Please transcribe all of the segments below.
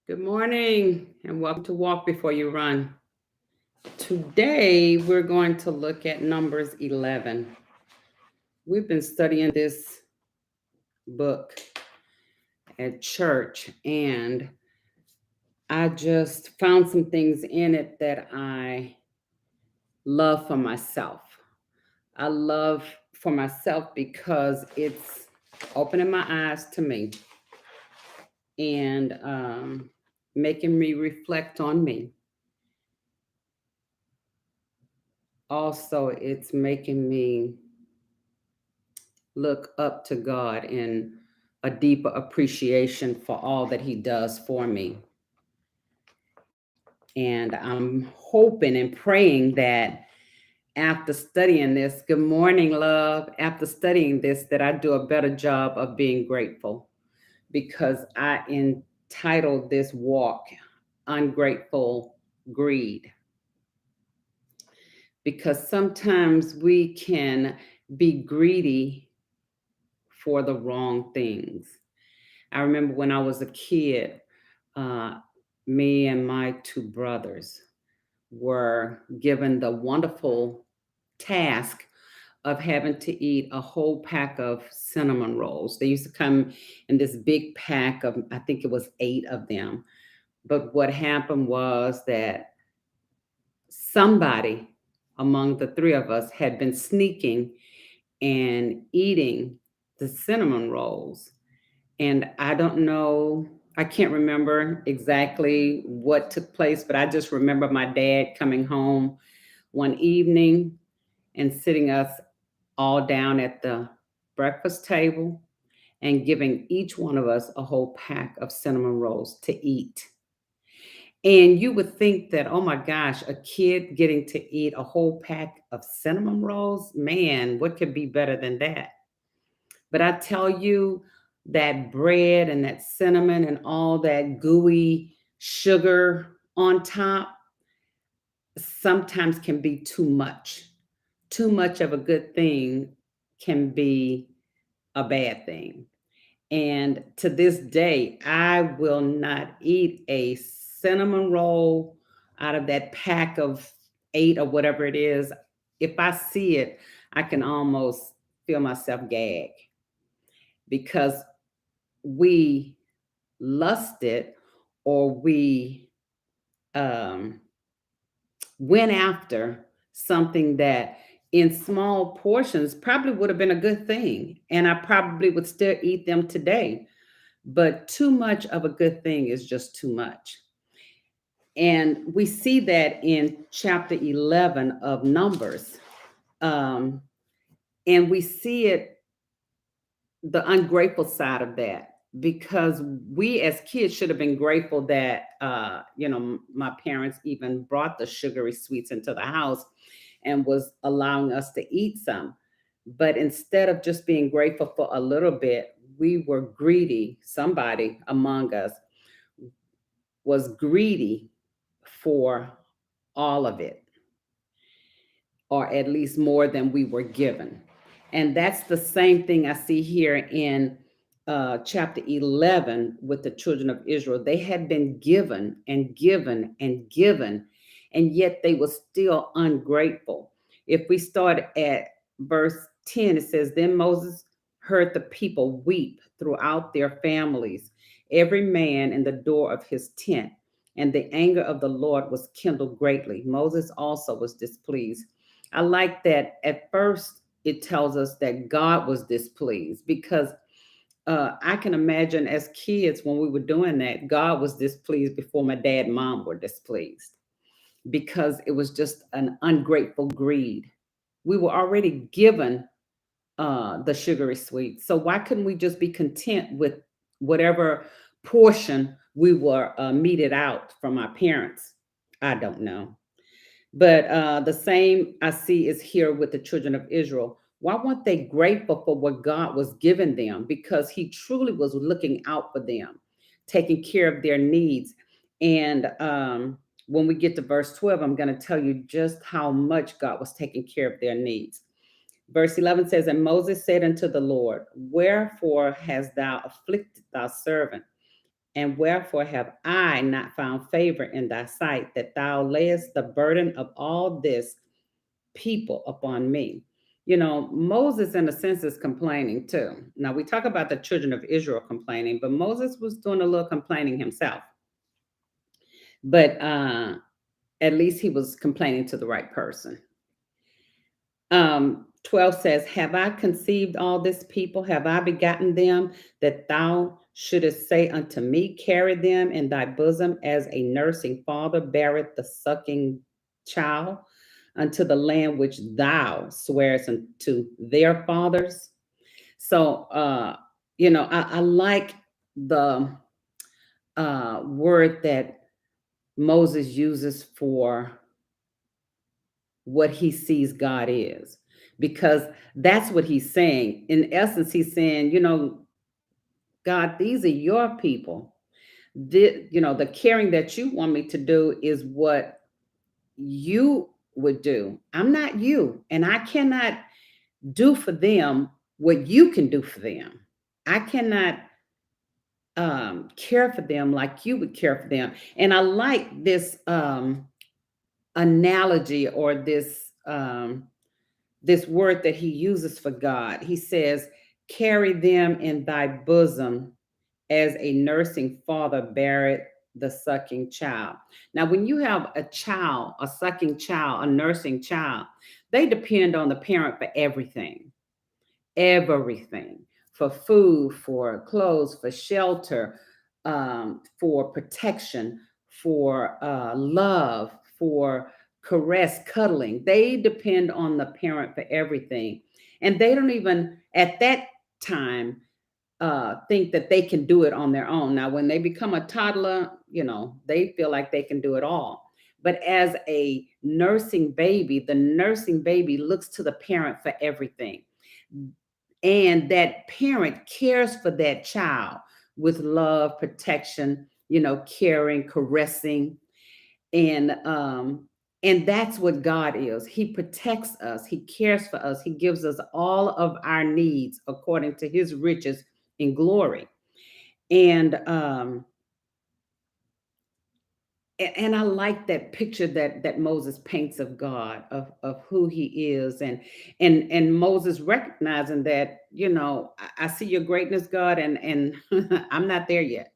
Good morning and welcome to Walk Before You Run. Today we're going to look at Numbers 11. We've been studying this book at church and I just found some things in it that I love for myself. I love for myself because it's opening my eyes to me and making me reflect on me. Also, it's making me look up to God in a deeper appreciation for all that He does for me. And I'm hoping and praying that after studying this, good morning, love, after studying this, that I do a better job of being grateful because I entitled this walk, Ungrateful Greed. Because sometimes we can be greedy for the wrong things. I remember when I was a kid, uh, me and my two brothers were given the wonderful task of having to eat a whole pack of cinnamon rolls. They used to come in this big pack of, I think it was 8 of them. But what happened was that somebody among the three of us had been sneaking and eating the cinnamon rolls. And I don't know, I can't remember exactly what took place, but I just remember my dad coming home one evening and sitting us all down at the breakfast table and giving each one of us a whole pack of cinnamon rolls to eat. And you would think that, oh my gosh, a kid getting to eat a whole pack of cinnamon rolls, man, what could be better than that? But I tell you, that bread and that cinnamon and all that gooey sugar on top sometimes can be too much. Too much of a good thing can be a bad thing. And to this day, I will not eat a cinnamon roll out of that pack of 8 or whatever it is. If I see it, I can almost feel myself gag because we lusted or we um, went after something that in small portions probably would have been a good thing. And I probably would still eat them today. But too much of a good thing is just too much. And we see that in chapter 11 of Numbers. Um, and we see it the ungrateful side of that because we as kids should have been grateful that my parents even brought the sugary sweets into the house and was allowing us to eat some, but instead of just being grateful for a little bit, we were greedy. Somebody among us was greedy for all of it, or at least more than we were given. And that's the same thing I see here in chapter 11 with the children of Israel. They had been given and given and given, and yet they were still ungrateful. If we start at verse 10, it says, Then Moses heard the people weep throughout their families, every man in the door of his tent. And the anger of the Lord was kindled greatly. Moses also was displeased. I like that at first it tells us that God was displeased because I can imagine as kids when we were doing that, God was displeased before my dad and mom were displeased because it was just an ungrateful greed. We were already given the sugary sweets. So why couldn't we just be content with whatever portion we were meted out from our parents? I don't know. But the same I see is here with the children of Israel. Why weren't they grateful for what God was giving them? Because He truly was looking out for them, taking care of their needs. And when we get to verse 12, I'm going to tell you just how much God was taking care of their needs. Verse 11 says, And Moses said unto the Lord, Wherefore hast thou afflicted thy servant? And wherefore have I not found favor in thy sight, that thou layest the burden of all this people upon me? Moses, in a sense, is complaining too. Now, we talk about the children of Israel complaining, but Moses was doing a little complaining himself. But at least he was complaining to the right person. 12 says, have I conceived all this people? Have I begotten them, that thou shouldest say unto me, carry them in thy bosom, as a nursing father beareth the sucking child, unto the land which thou swearest unto their fathers? So, I like the word that Moses uses for what he sees God is, because that's what he's saying. In essence, he's saying, God, these are your people. The caring that you want me to do is what you would do. I'm not you, and I cannot do for them what you can do for them. I cannot care for them like you would care for them. And I like this analogy, or this word that he uses for God. He says, carry them in thy bosom, as a nursing father beareth the sucking child. Now, when you have a child, a sucking child, a nursing child, they depend on the parent for everything, for food, for clothes, for shelter, for protection, for love, for caress, cuddling. They depend on the parent for everything. And they don't even, at that time, think that they can do it on their own. Now, when they become a toddler, they feel like they can do it all. But as a nursing baby, the nursing baby looks to the parent for everything. And that parent cares for that child with love, protection, caring, caressing. And that's what God is. He protects us, he cares for us, he gives us all of our needs according to his riches in glory. And I like that picture that Moses paints of God, of who he is, and Moses recognizing that, I see your greatness, God, and I'm not there yet.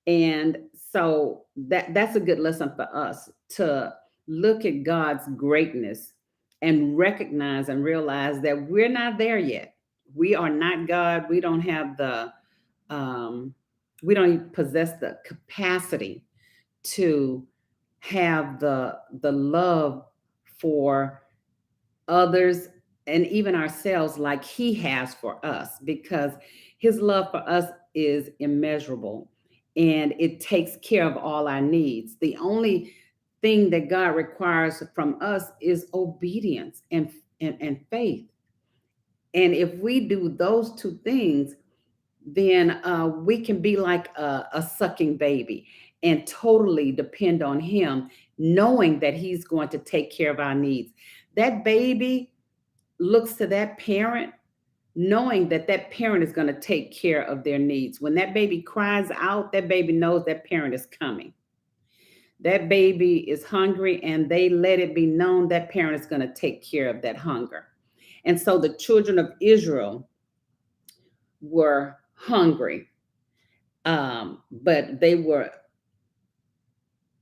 And so that's a good lesson for us, to look at God's greatness and recognize and realize that we're not there yet. We are not God. Um, we don't possess the capacity to have the love for others and even ourselves like he has for us, because his love for us is immeasurable, and it takes care of all our needs. The only thing that God requires from us is obedience and faith. And if we do those two things, then we can be like a sucking baby and totally depend on him, knowing that he's going to take care of our needs. That baby looks to that parent, knowing that that parent is going to take care of their needs. When that baby cries out, that baby knows that parent is coming. That baby is hungry, and they let it be known that parent is going to take care of that hunger. And so the children of Israel were hungry, but they were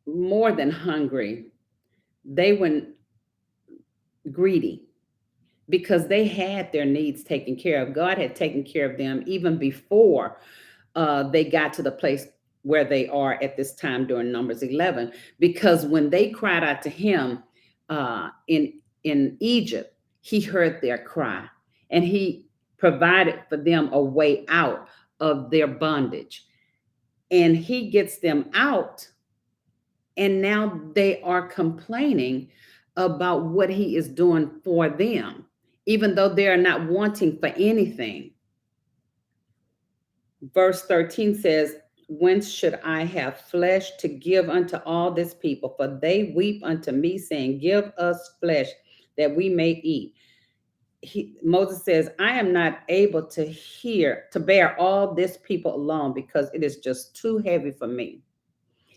more than hungry. They were greedy, because they had their needs taken care of. God had taken care of them even before they got to the place where they are at this time during Numbers 11. Because when they cried out to him in Egypt, he heard their cry, and he provided for them a way out of their bondage. And he gets them out, and now they are complaining about what he is doing for them, even though they are not wanting for anything. Verse 13 says, whence should I have flesh to give unto all this people? For they weep unto me, saying, give us flesh that we may eat. Moses says, I am not able to bear all this people alone because it is just too heavy for me.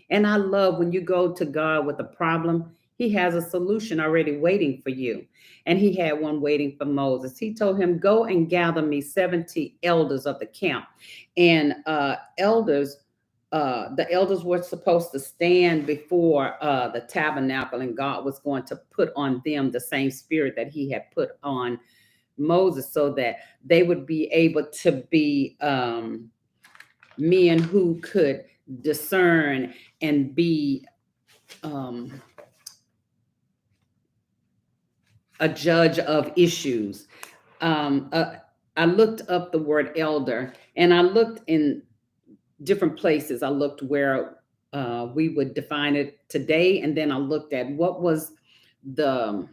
And I love when you go to God with a problem, he has a solution already waiting for you. And he had one waiting for Moses. He told him, go and gather me 70 elders of the camp. And the elders were supposed to stand before the tabernacle, and God was going to put on them the same spirit that he had put on Moses, so that they would be able to be men who could discern and be um, a judge of issues. Um, uh, I looked up the word elder, and I looked in different places. I looked where we would define it today, and then I looked at what was the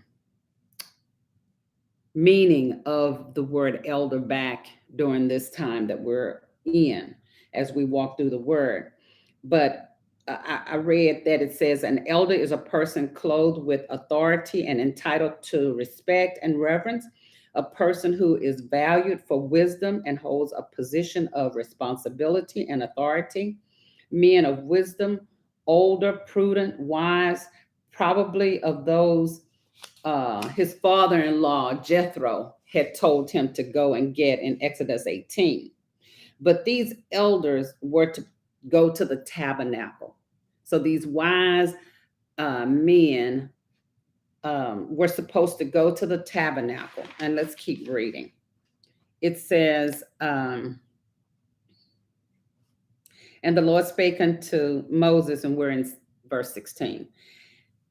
meaning of the word elder back during this time that we're in as we walk through the word. But I read that it says an elder is a person clothed with authority and entitled to respect and reverence, a person who is valued for wisdom and holds a position of responsibility and authority, men of wisdom, older, prudent, wise, probably of those his father-in-law Jethro had told him to go and get in Exodus 18. But these elders were to go to the tabernacle. So these wise men were supposed to go to the tabernacle. And let's keep reading. It says, and the Lord spake unto Moses, and we're in verse 16.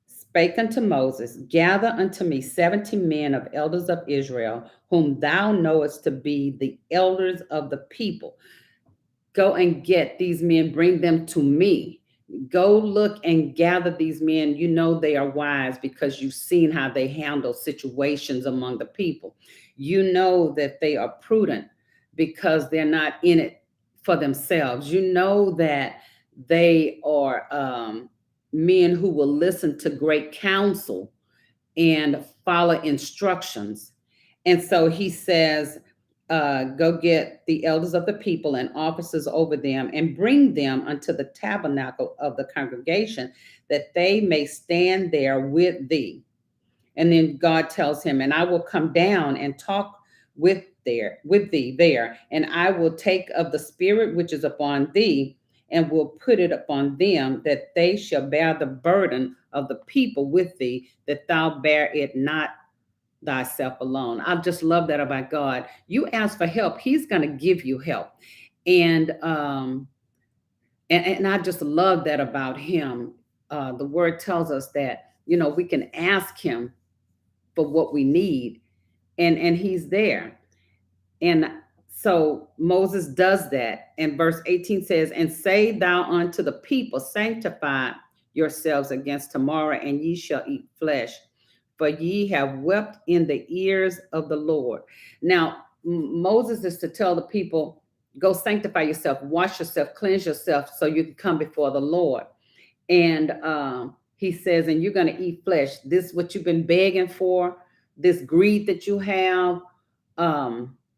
Spake unto Moses, gather unto me 70 men of elders of Israel, whom thou knowest to be the elders of the people. Go and get these men, bring them to me. Go look and gather these men. You know they are wise because you've seen how they handle situations among the people. You know that they are prudent because they're not in it for themselves. You know that they are men who will listen to great counsel and follow instructions. And so he says, go get the elders of the people and officers over them and bring them unto the tabernacle of the congregation, that they may stand there with thee. And then God tells him, and I will come down and talk with thee there, and I will take of the spirit which is upon thee, and will put it upon them, that they shall bear the burden of the people with thee, that thou bear it not thyself alone. I just love that about God. You ask for help, he's going to give you help. And and I just love that about him. The word tells us that, we can ask him for what we need, and he's there. And so Moses does that. And verse 18 says, and say thou unto the people, sanctify yourselves against tomorrow, and ye shall eat flesh, for ye have wept in the ears of the Lord. Now, Moses is to tell the people, go sanctify yourself, wash yourself, cleanse yourself, so you can come before the Lord. And he says, and you're going to eat flesh. This what you've been begging for, this greed that you have,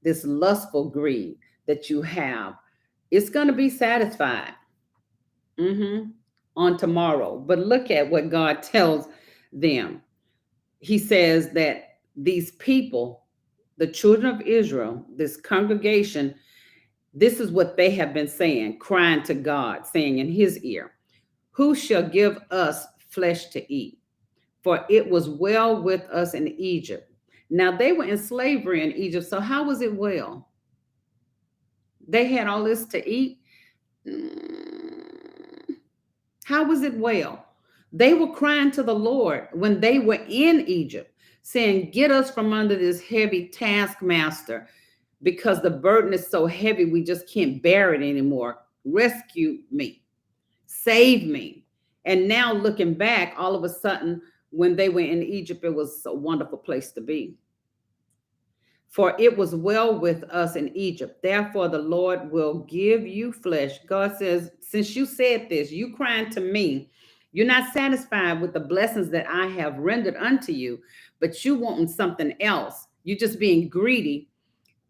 this lustful greed that you have, it's going to be satisfied on tomorrow. But look at what God tells them. He says that these people, the children of Israel, this congregation, this is what they have been saying, crying to God, saying in his ear, who shall give us flesh to eat? For it was well with us in Egypt. Now they were in slavery in Egypt, so how was it well? They had all this to eat. How was it well? They were crying to the Lord when they were in Egypt, saying, get us from under this heavy taskmaster, because the burden is so heavy, we just can't bear it anymore. Rescue me, save me. And now looking back, all of a sudden, when they were in Egypt, it was a wonderful place to be. For it was well with us in Egypt. Therefore, the Lord will give you flesh. God says, since you said this, you crying to me, you're not satisfied with the blessings that I have rendered unto you, but you wanting something else. you just being greedy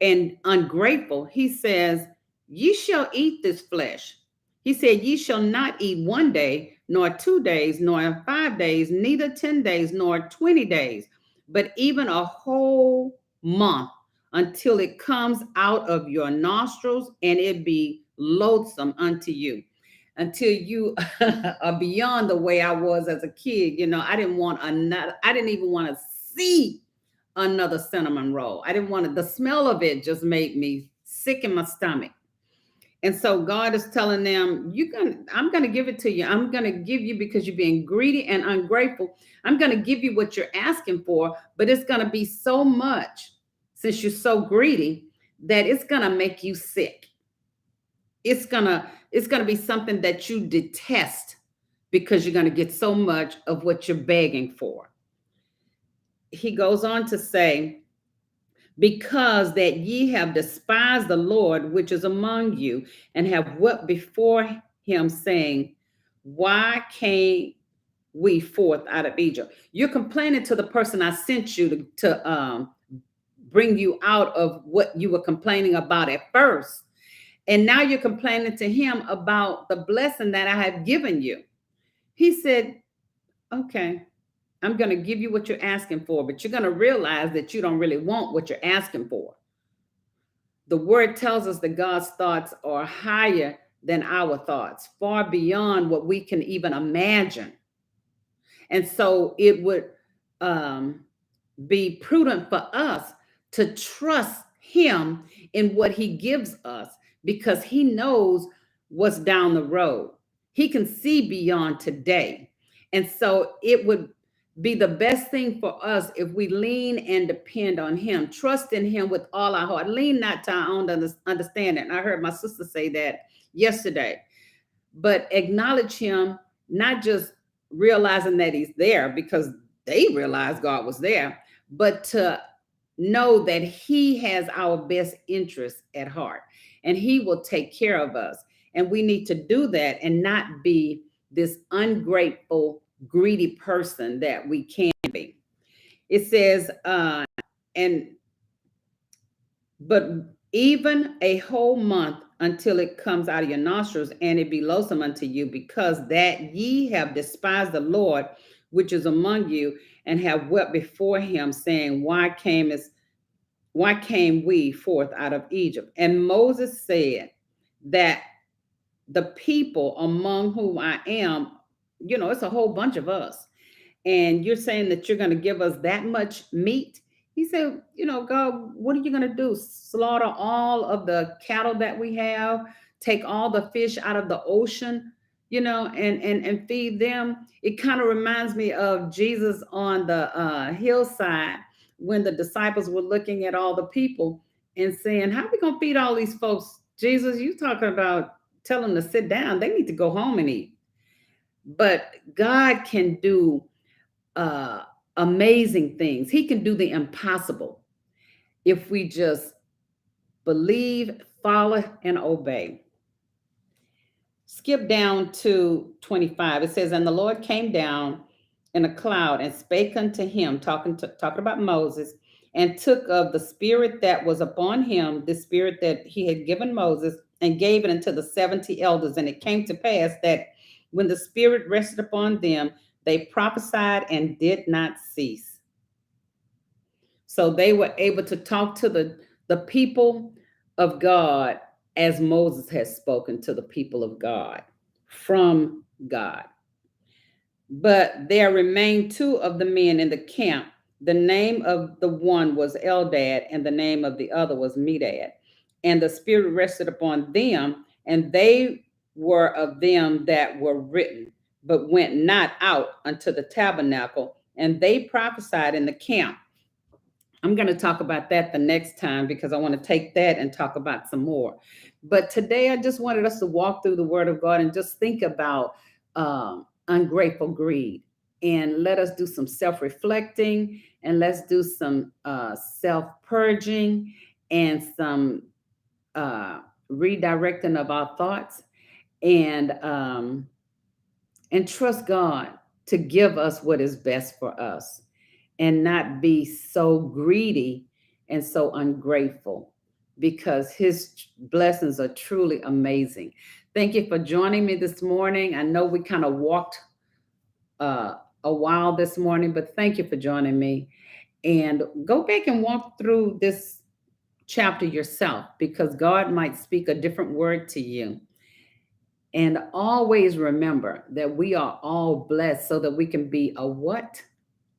and ungrateful, he says, ye shall eat this flesh. He said, ye shall not eat 1 day, nor 2 days, nor 5 days, neither 10 days, nor 20 days, but even a whole month, until it comes out of your nostrils and it be loathsome unto you. Until you are beyond the way I was as a kid. I didn't want another, I didn't even want to see another cinnamon roll. I didn't want it. The smell of it just made me sick in my stomach. And so God is telling them, I'm gonna give it to you. I'm gonna give you, because you're being greedy and ungrateful. I'm gonna give you what you're asking for, but it's gonna be so much, since you're so greedy, that it's gonna make you sick. It's gonna be something that you detest, because you're gonna get so much of what you're begging for. He goes on to say, because that ye have despised the Lord which is among you, and have wept before him, saying, why came we forth out of Egypt? You're complaining to the person I sent you to bring you out of what you were complaining about at first. And now you're complaining to him about the blessing that I have given you. He said, okay, I'm going to give you what you're asking for, but you're going to realize that you don't really want what you're asking for. The word tells us that God's thoughts are higher than our thoughts, far beyond what we can even imagine. And so it would be prudent for us to trust him in what he gives us, because he knows what's down the road. He can see beyond today. And so it would be the best thing for us if we lean and depend on him, trust in him with all our heart, lean not to our own understanding. I heard my sister say that yesterday. But acknowledge him, not just realizing that he's there because they realized God was there, but to know that he has our best interest at heart, and he will take care of us. And we need to do that and not be this ungrateful, greedy person that we can be. It says, and but even a whole month, until it comes out of your nostrils, and it be loathsome unto you, because that ye have despised the Lord which is among you, and have wept before him, saying, why came we forth out of Egypt? And Moses said that the people among whom I am, it's a whole bunch of us, and you're saying that you're going to give us that much meat. He said, God, what are you going to do? Slaughter all of the cattle that we have, take all the fish out of the ocean, and feed them? It kind of reminds me of Jesus on the hillside, when the disciples were looking at all the people and saying, how are we going to feed all these folks? Jesus, you talking about tell them to sit down. They need to go home and eat. But God can do uh, amazing things. He can do the impossible if we just believe, follow, and obey. Skip down to 25. It says, and the Lord came down in a cloud and spake unto him, talking about Moses, and took of the spirit that was upon him, the spirit that he had given Moses, and gave it unto the 70 elders. And it came to pass that when the spirit rested upon them, they prophesied and did not cease. So they were able to talk to the people of God as Moses has spoken to the people of God from God. But there remained two of the men in the camp. The name of the one was Eldad, and the name of the other was Medad. And the spirit rested upon them, and they were of them that were written, but went not out unto the tabernacle, and they prophesied in the camp. I'm going to talk about that the next time, because I want to take that and talk about some more. But today I just wanted us to walk through the word of God and just think about ungrateful greed. And let us do some self-reflecting, and let's do some self-purging, and some redirecting of our thoughts, and trust God to give us what is best for us, and not be so greedy and so ungrateful because his blessings are truly amazing. Thank you for joining me this morning. I know we kind of walked a while this morning, but thank you for joining me. And go back and walk through this chapter yourself because God might speak a different word to you. And always remember that we are all blessed so that we can be a what?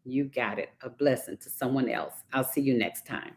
You got it, a blessing to someone else. I'll see you next time.